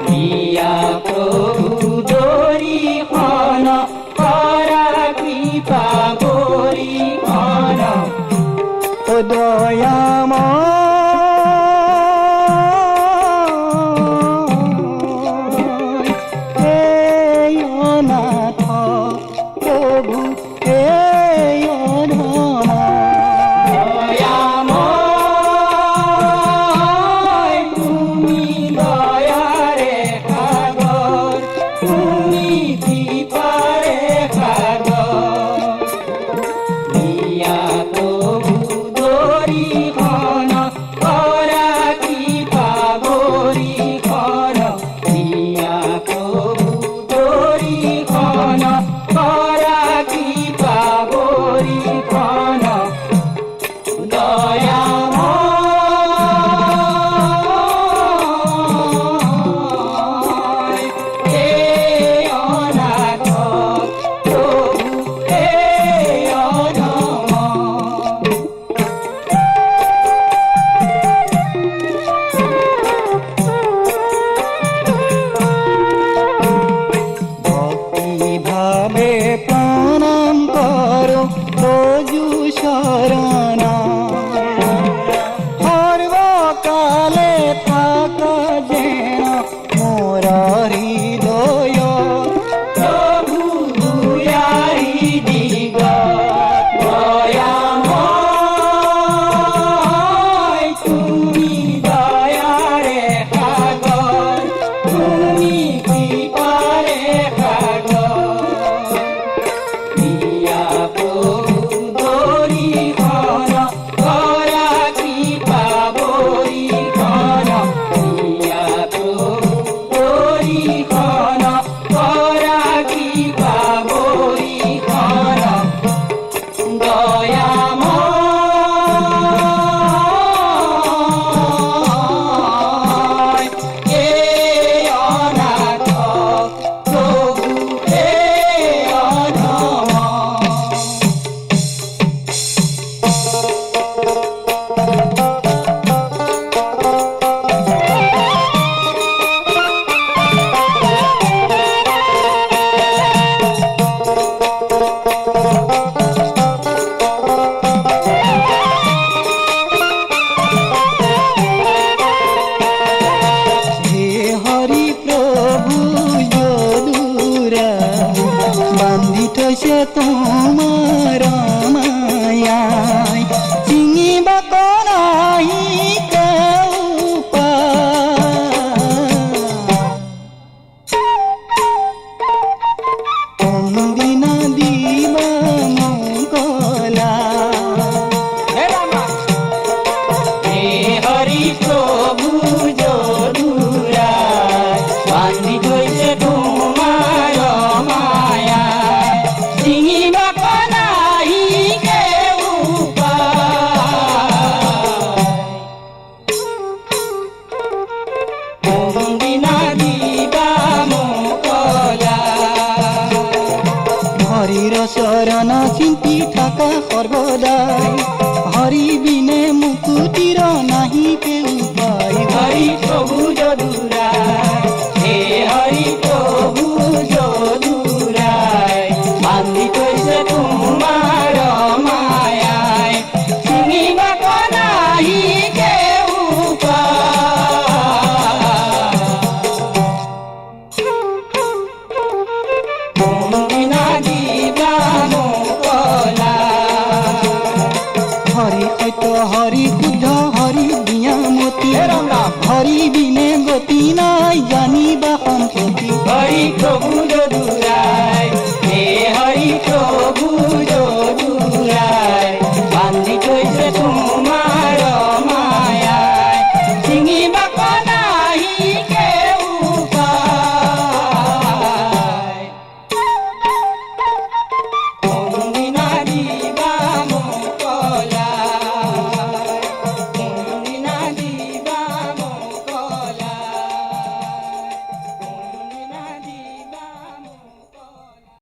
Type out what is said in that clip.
দিয়া প্রভু দরিখন করা কৃপা বরিখন ও দয়াময় হে অনাথ প্রভু হে দয়াময় তুমি দয়ারে সাগর তুমি কৃপারে সাগর দিয়া প্রভু দরিখন করা কৃপা বরিখন দিয়া প্রভু দরিখন করা কৃপা বরিখন দয়াময় হে অনাথ প্রভু হে অধম ভক্তি ভাবে প্রণাম করো রোজু শরণ সর্বকালে থাকা যেন মোর হৃদয় প্রভু দুয়ারি দিগ দয়াময় তুমি দয়ারে সাগর তুমি কৃপারে সাগর দিয়া প্রভু দরিখন করা কৃপা বরিখন দিয়া প্রভু দরিখন করা কৃপা বরিখন দয়াময় হে অনাথ প্রভু হে অধম হে হরি প্রভু যদুরা বান্ধি থৈছে তোমার মায়াই চিঙিবা কনাহি কেউ কোনদিনা দিবা মঙ্গলা হে হরি প্রভু যদুরা বান্ধি ধইছে তোমার মায়া চিঙিবা কনাহি কেউ কোনদিনা দিবা মোকলা হরির শরণ চিন্তি থাকা সর্বদাই হরি বিনে মুকুতির নাহি কেউ পাই হরি প্রভু যদুরায় হে হরি প্রভু যদুরায় বান্ধি কইছে তোমার মায়ায় চিনিবা কনাহি কেউ কোনদিনা দিবা মোকলা হরি সত্য হরি শুদ্ধ হরি বিয়ামতি হরি বিনে গতি নাই জানিবা সম্পত্তি হরি প্রভু যদুরায় হে হরি প্রভু